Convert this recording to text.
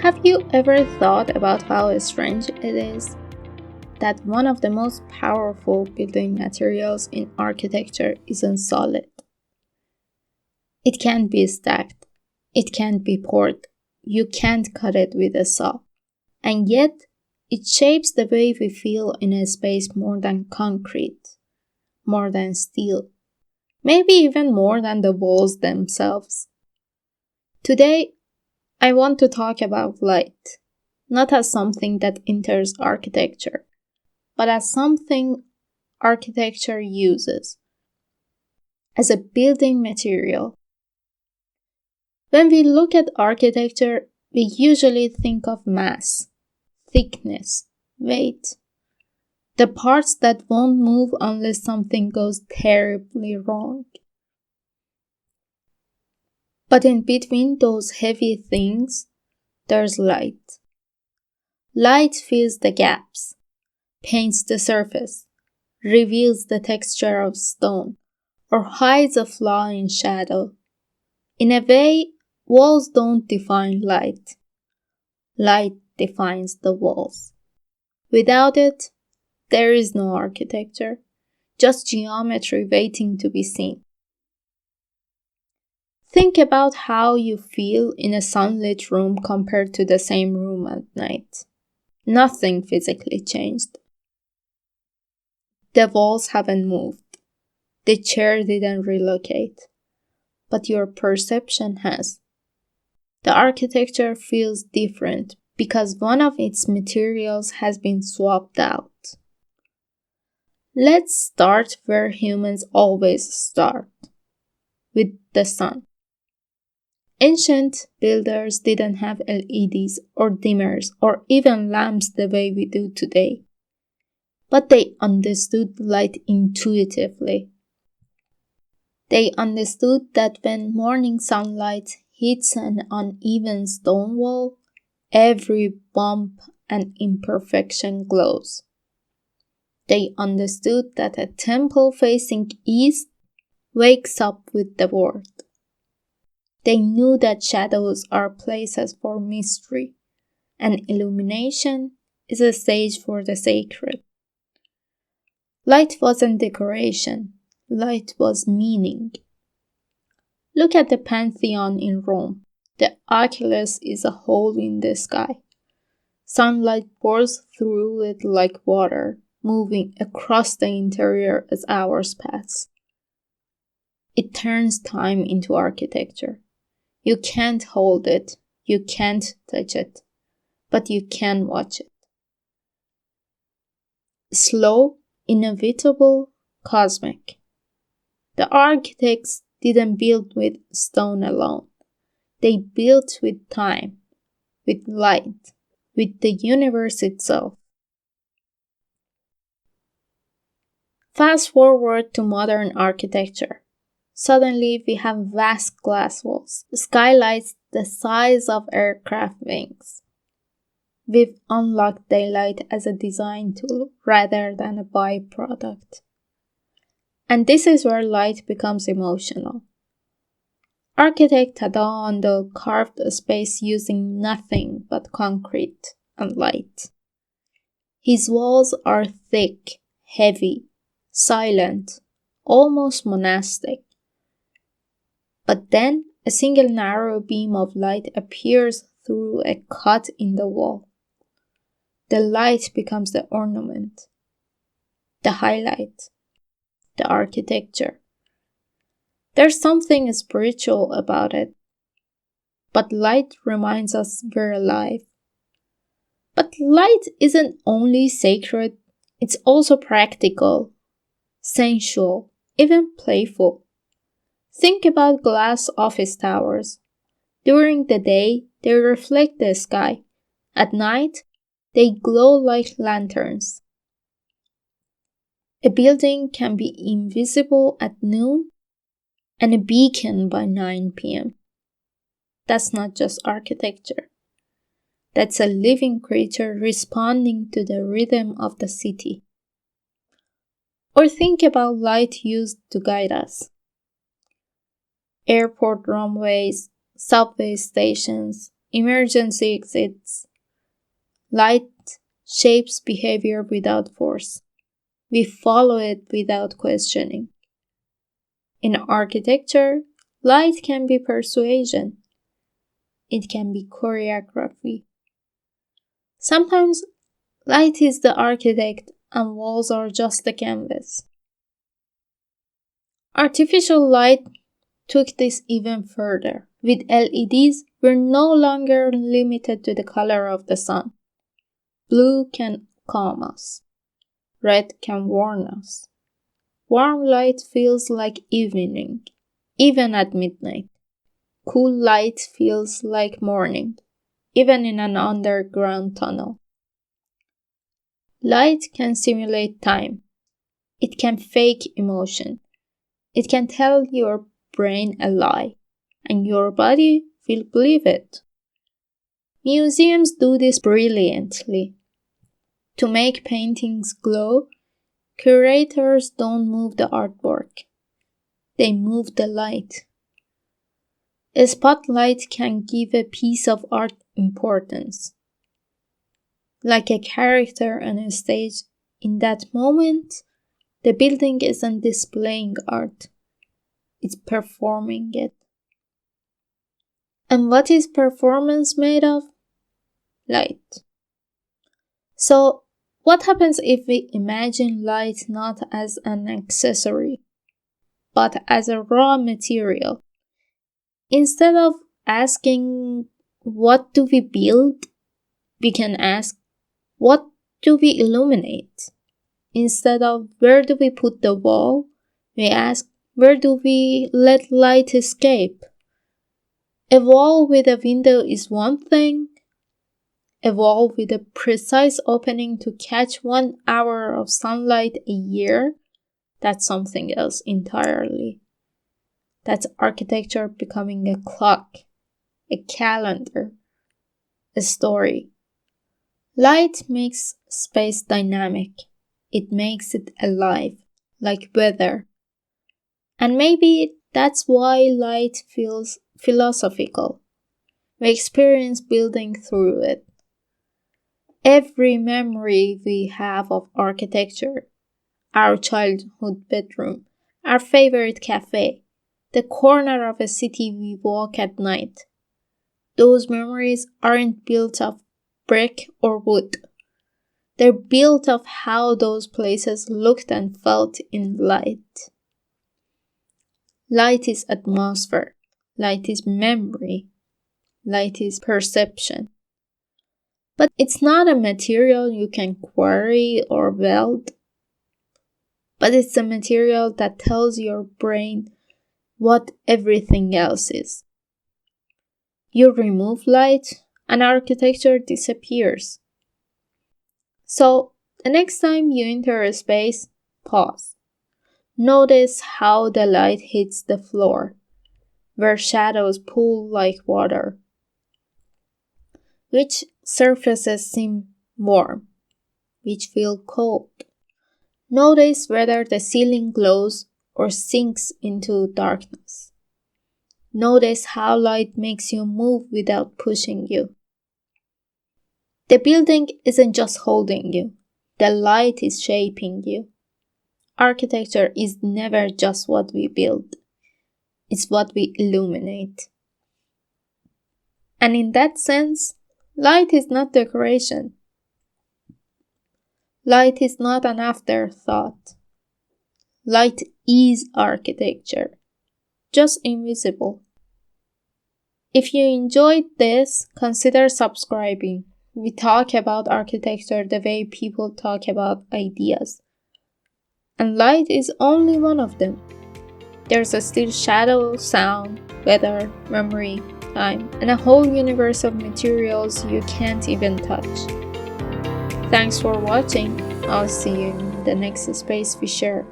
Have you ever thought about how strange it is that one of the most powerful building materials in architecture isn't solid? It can't be stacked. It can't be poured. You can't cut it with a saw. And yet, it shapes the way we feel in a space more than concrete, more than steel, maybe even more than the walls themselves. Today, I want to talk about light, not as something that enters architecture, but as something architecture uses, as a building material. When we look at architecture, we usually think of mass, thickness, weight, the parts that won't move unless something goes terribly wrong. But in between those heavy things, there's light. Light fills the gaps, paints the surface, reveals the texture of stone, or hides a flaw in shadow. In a way, walls don't define light. Light defines the walls. Without it, there is no architecture, just geometry waiting to be seen. Think about how you feel in a sunlit room compared to the same room at night. Nothing physically changed. The walls haven't moved. The chair didn't relocate. But your perception has. The architecture feels different because one of its materials has been swapped out. Let's start where humans always start, with the sun. Ancient builders didn't have LEDs or dimmers or even lamps the way we do today. But they understood light intuitively. They understood that when morning sunlight hits an uneven stone wall, every bump and imperfection glows. They understood that a temple facing east wakes up with the world. They knew that shadows are places for mystery, and illumination is a stage for the sacred. Light wasn't decoration, light was meaning. Look at the Pantheon in Rome. The oculus is a hole in the sky. Sunlight pours through it like water, moving across the interior as hours pass. It turns time into architecture. You can't hold it, you can't touch it, but you can watch it. Slow, inevitable, cosmic. The architects didn't build with stone alone. They built with time, with light, with the universe itself. Fast forward to modern architecture. Suddenly we have vast glass walls, skylights the size of aircraft wings. We've unlocked daylight as a design tool rather than a byproduct. And this is where light becomes emotional. Architect Tadao carved a space using nothing but concrete and light. His walls are thick, heavy, silent, almost monastic. But then a single narrow beam of light appears through a cut in the wall. The light becomes the ornament, the highlight, the architecture. There's something spiritual about it, but light reminds us we're alive. But light isn't only sacred, it's also practical, sensual, even playful. Think about glass office towers. During the day, they reflect the sky. At night, they glow like lanterns. A building can be invisible at noon and a beacon by 9 p.m. That's not just architecture. That's a living creature responding to the rhythm of the city. Or think about light used to guide us. Airport runways, subway stations, emergency exits. Light shapes behavior without force. We follow it without questioning. In architecture, light can be persuasion. It can be choreography. Sometimes light is the architect and walls are just the canvas. Artificial light took this even further. With LEDs, we're no longer limited to the color of the sun. Blue can calm us. Red can warn us. Warm light feels like evening, even at midnight. Cool light feels like morning, even in an underground tunnel. Light can simulate time. It can fake emotion. It can tell your brain a lie, and your body will believe it. Museums do this brilliantly. To make paintings glow, curators don't move the artwork. They move the light. A spotlight can give a piece of art importance. Like a character on a stage, in that moment, the building isn't displaying art. It's performing it. And what is performance made of? Light. So, what happens if we imagine light not as an accessory, but as a raw material? Instead of asking, what do we build? We can ask, what do we illuminate? Instead of, where do we put the wall? We ask, where do we let light escape? A wall with a window is one thing. A wall with a precise opening to catch 1 hour of sunlight a year, that's something else entirely. That's architecture becoming a clock, a calendar, a story. Light makes space dynamic. It makes it alive, like weather. And maybe that's why light feels philosophical. We experience building through it. Every memory we have of architecture, our childhood bedroom, our favorite cafe, the corner of a city we walk at night, those memories aren't built of brick or wood. They're built of how those places looked and felt in light. Light is atmosphere. Light is memory. Light is perception. But it's not a material you can quarry or weld. But it's a material that tells your brain what everything else is. You remove light and architecture disappears. So, the next time you enter a space, pause. Notice how the light hits the floor, where shadows pool like water. Which surfaces seem warm, which feel cold. Notice whether the ceiling glows or sinks into darkness. Notice how light makes you move without pushing you. The building isn't just holding you. The light is shaping you. Architecture is never just what we build. It's what we illuminate. And in that sense, light is not decoration. Light is not an afterthought. Light is architecture, just invisible. If you enjoyed this, consider subscribing. We talk about architecture the way people talk about ideas. And light is only one of them. There's still shadow, sound, weather, memory, time, and a whole universe of materials you can't even touch. Thanks for watching. I'll see you in the next space we share.